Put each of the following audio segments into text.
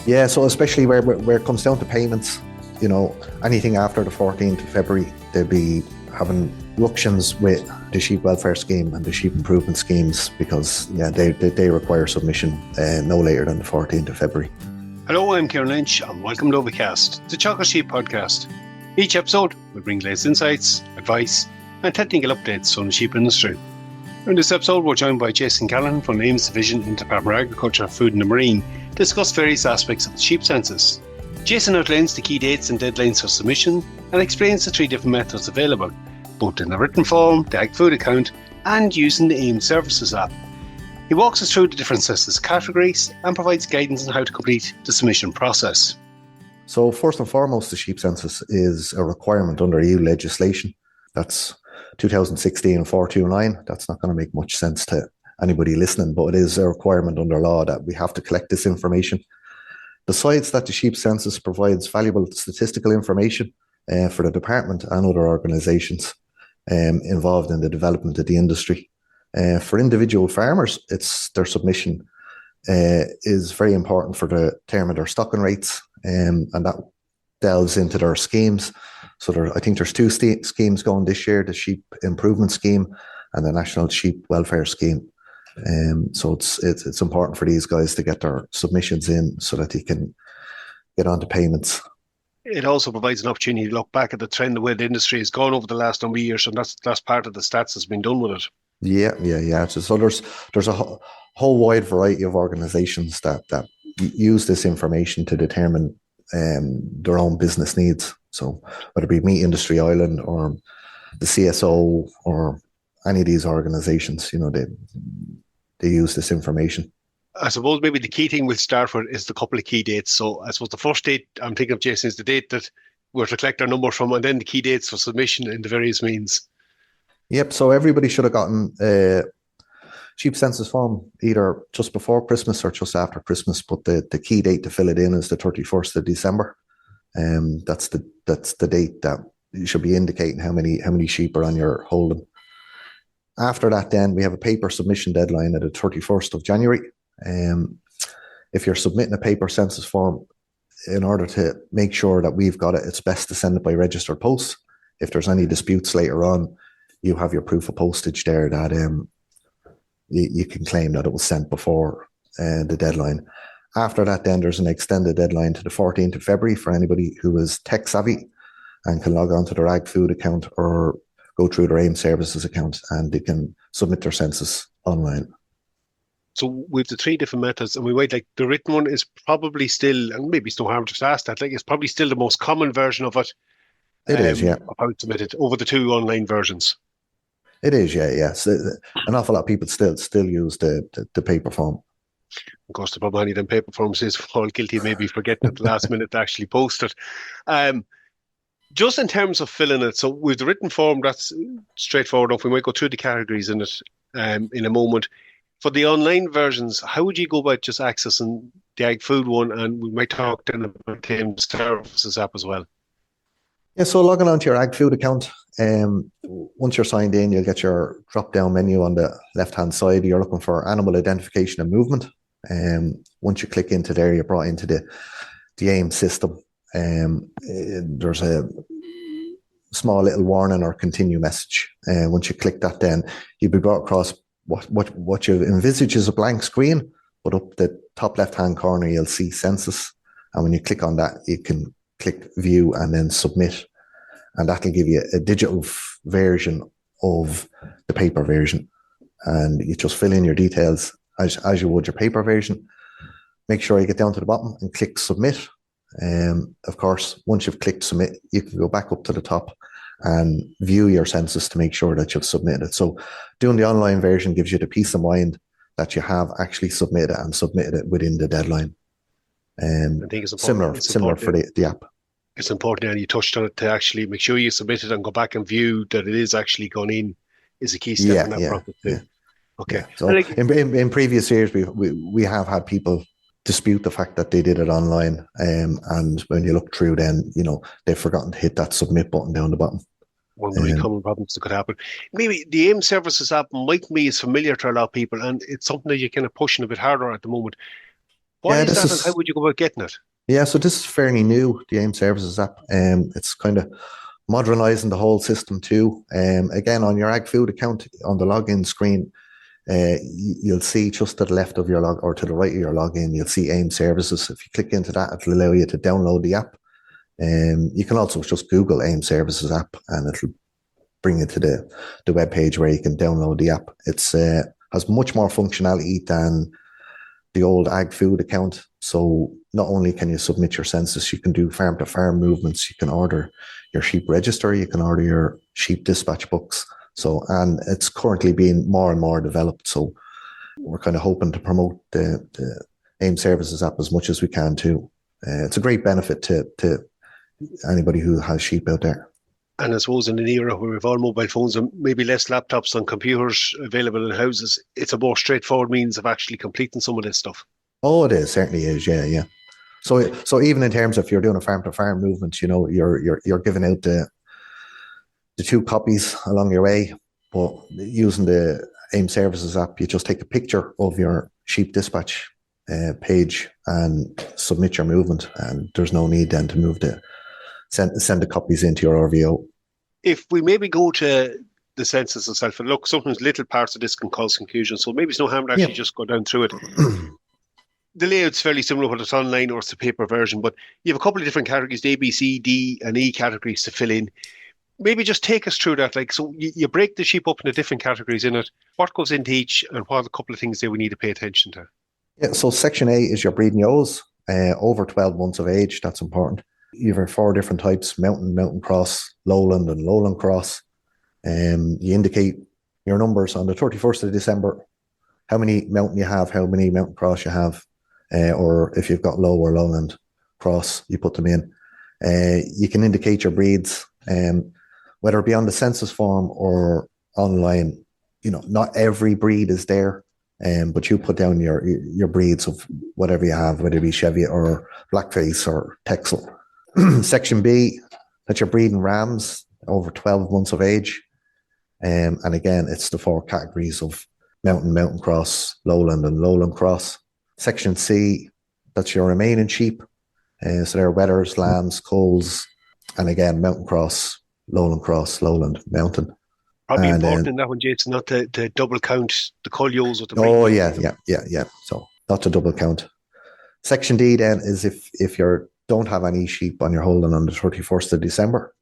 Yeah, so especially where it comes down to payments, anything after the 14th of February, they'll be having ructions with the sheep welfare scheme and the sheep improvement schemes because they require submission no later than the 14th of February. Hello, I'm Kieran Lynch and welcome to OviCast, the Teagasc Sheep podcast. Each episode will bring latest insights, advice and technical updates on the sheep industry. In this episode, we're joined by Jason Callaghan from the Ames Division in the Department of Agriculture, Food and the Marine to discuss various aspects of the Sheep Census. Jason outlines the key dates and deadlines for submission and explains the three different methods available, both in the written form, the Agfood account and using the Ames Services app. He walks us through the different census categories and provides guidance on how to complete the submission process. So first and foremost, the Sheep Census is a requirement under EU legislation. That's 2016 429. That's not going to make much sense to anybody listening, but it is a requirement under law that we have to collect this information. Besides that, the Sheep Census provides valuable statistical information for the department and other organisations involved in the development of the industry. For individual farmers, their submission is very important for the determine their stocking rates, and that delves into their schemes. So I think there's two schemes going this year, the Sheep Improvement Scheme and the National Sheep Welfare Scheme. So it's important for these guys to get their submissions in so that they can get on to payments. It also provides an opportunity to look back at the trend of where the industry has gone over the last number of years, and that's part of the stats that's been done with it. Yeah. So there's a whole wide variety of organisations that use this information to determine their own business needs. So whether it be Meat Industry Ireland or the CSO or any of these organisations, they use this information. I suppose maybe the key thing we'll start with is the couple of key dates. So I suppose the first date I'm thinking of, Jason, is the date that we're to collect our number from, and then the key dates for submission in the various means. Yep, so everybody should have gotten a Sheep Census form either just before Christmas or just after Christmas, but the key date to fill it in is the 31st of December. That's the date that you should be indicating how many sheep are on your holding. After that, then we have a paper submission deadline at the 31st of January. If you're submitting a paper census form, in order to make sure that we've got it, it's best to send it by registered post. If there's any disputes later on, you have your proof of postage there that you can claim that it was sent before the deadline. After that, then there's an extended deadline to the 14th of February for anybody who is tech savvy and can log on to their Agfood account or go through their Ames Services account, and they can submit their census online. So with the three different methods, and we might the written one is probably still, and maybe it's no harm to ask that, it's probably still the most common version of it. It is, yeah. Of how it's submitted over the two online versions. It is, yeah. So an awful lot of people still use the paper form. Of course, the problem with any of them paper forms is we're all guilty of maybe forgetting at the last minute to actually post it. Just in terms of filling it, so with the written form, that's straightforward enough. We might go through the categories in it in a moment. For the online versions, how would you go about just accessing the Agfood one? And we might talk then about the Ames Services app as well. Yeah, so logging onto your Agfood account, once you're signed in, you'll get your drop-down menu on the left-hand side. You're looking for animal identification and movement. Once you click into there, you're brought into the Ames system. There's a small little warning or continue message. Once you click that, then you'll be brought across what you envisage is a blank screen, but up the top left-hand corner, you'll see census. And when you click on that, you can click view and then submit. And that'll give you a digital version of the paper version. And you just fill in your details as you would your paper version. Make sure you get down to the bottom and click submit. Of course, once you've clicked submit, you can go back up to the top and view your census to make sure that you've submitted it. So doing the online version gives you the peace of mind that you have actually submitted it and submitted it within the deadline. I think it's similar for the app. It's important, and you touched on it, to actually make sure you submit it and go back and view that it is actually gone in is a key step in that process too. Yeah. Okay. Yeah. So in previous years, we have had people dispute the fact that they did it online, and when you look through, then they've forgotten to hit that submit button down the bottom. One of the really common problems that could happen. Maybe the Ames Services app might be as familiar to a lot of people, and it's something that you're kind of pushing a bit harder at the moment. What is that and how would you go about getting it? Yeah, so this is fairly new, the AIM Services app. It's kind of modernising the whole system too. Again, on your Agfood account, on the login screen, you'll see just to the left of your or to the right of your login, you'll see AIM Services. If you click into that, it'll allow you to download the app. You can also just Google AIM Services app and it'll bring you to the web page where you can download the app. It's has much more functionality than the old Agfood account. So not only can you submit your census, you can do farm to farm movements, you can order your sheep register, you can order your sheep dispatch books. So, and it's currently being more and more developed. So we're kind of hoping to promote the AIM Services app as much as we can too. It's a great benefit to anybody who has sheep out there. And I suppose in an era where we've all mobile phones and maybe less laptops and computers available in houses, it's a more straightforward means of actually completing some of this stuff. Oh, it is, certainly is, yeah. So even in terms of if you're doing a farm to farm movement, you know, you're giving out the 2 copies along your way, but using the AIM Services app, you just take a picture of your sheep dispatch page and submit your movement, and there's no need then to send the copies into your RVO. If we maybe go to the census itself, and look, sometimes little parts of this can cause confusion, so maybe it's no harm to actually just go down through it. The layout's fairly similar whether it's online or it's the paper version, but you have a couple of different categories, the A, B, C, D and E categories to fill in. Maybe just take us through that. Like, so you break the sheep up into different categories in it. What goes into each, and what are the couple of things that we need to pay attention to? Yeah, so section A is your breeding ewes, over 12 months of age. That's important. You have 4 different types: mountain cross, lowland, and lowland cross. You indicate your numbers on the 31st of December, how many mountain you have, how many mountain cross you have, or if you've got low or lowland cross, you put them in. You can indicate your breeds, whether it be on the census form or online. You know, not every breed is there, but you put down your breeds of whatever you have, whether it be Cheviot or Blackface or Texel. Section B, that's your breeding rams over 12 months of age. And again, it's the 4 categories of mountain cross, lowland, and lowland cross. Section C, that's your remaining sheep. So they're wethers, lambs, culls, and again, mountain cross, lowland, mountain. Probably important in that one, Jason, not to double count the cull ewes with the breed. Oh, yeah. So not to double count. Section D then is if you don't have any sheep on your holding on the 31st of December,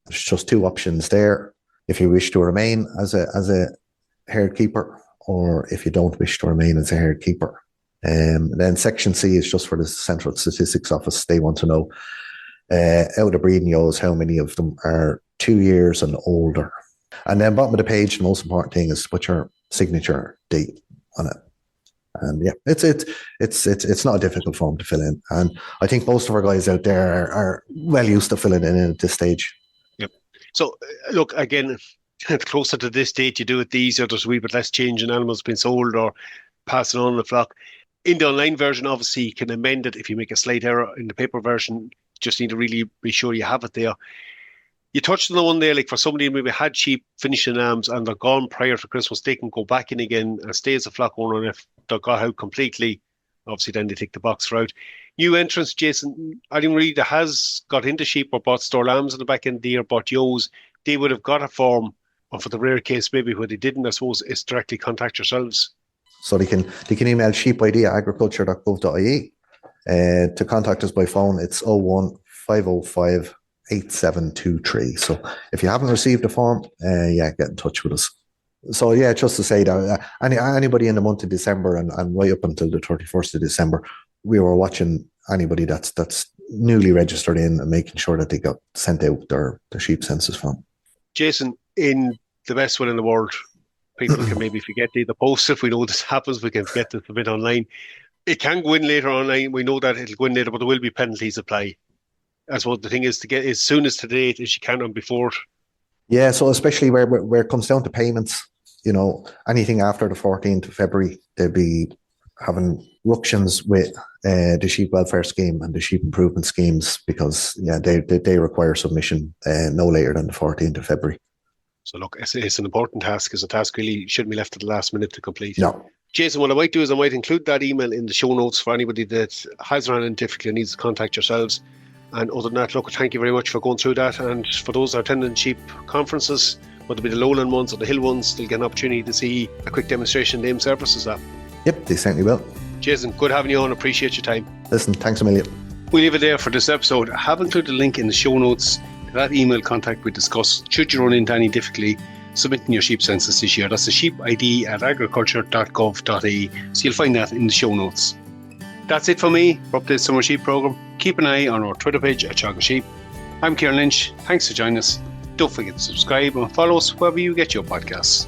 there's just 2 options there. If you wish to remain as a herd keeper, or if you don't wish to remain as a herd keeper. Then Section C is just for the Central Statistics Office. They want to know out of the breeding ewes, how many of them are 2 years and older. And then bottom of the page, the most important thing is to put your signature date on it. And yeah, it's not a difficult form to fill in. And I think most of our guys out there are well used to filling it in at this stage. Yep. So look, again, closer to this date, you do it easier. There's a wee bit less change in animals being sold or passing on in the flock. In the online version, obviously, you can amend it if you make a slight error. In the paper version, just need to really be sure you have it there. You touched on the one there, like for somebody who maybe had sheep finishing lambs and they're gone prior to Christmas, they can go back in again and stay as a flock owner. And if they're got out completely, obviously then they take the box for out. New entrants, Jason, anyone really that has got into sheep or bought store lambs in the back end of the year, bought ewes, they would have got a form. Or for the rare case, maybe where they didn't, I suppose, is directly contact yourselves. So they can email sheepid@agriculture.gov.ie. To contact us by phone, it's 01 505 8723. So if you haven't received the form, get in touch with us. So yeah, just to say that anybody in the month of December and right up until the 31st of December, we were watching anybody that's newly registered in and making sure that they got sent out their sheep census form. Jason, in the best will in the world, people can maybe forget the post. If we know this happens, we can forget to submit online. It can go in later online. We know that it'll go in later, but there will be penalties apply. As well, the thing is to get as soon as to the date as you can on before. Yeah, so especially where it comes down to payments, you know, anything after the 14th of February, they'll be having ructions with the sheep welfare scheme and the sheep improvement schemes because they require submission no later than the 14th of February. So look, it's an important task. It's a task really shouldn't be left at the last minute to complete. No. Jason, what I might do is I might include that email in the show notes for anybody that has run in difficulty and needs to contact yourselves. And other than that, look, thank you very much for going through that. And for those that are attending sheep conferences, whether it be the lowland ones or the hill ones, they'll get an opportunity to see a quick demonstration of lame services. Yep, they certainly will. Jason, good having you on. Appreciate your time. Listen, thanks a million. We leave it there for this episode. I have included a link in the show notes to that email contact we discussed. Should you run into any difficulty submitting your sheep census this year, that's the sheep ID at agriculture.gov.ie. So you'll find that in the show notes. That's it for me for Update Summer Sheep Programme. Keep an eye on our Twitter page at Teagasc Sheep. I'm Kieran Lynch. Thanks for joining us. Don't forget to subscribe and follow us wherever you get your podcasts.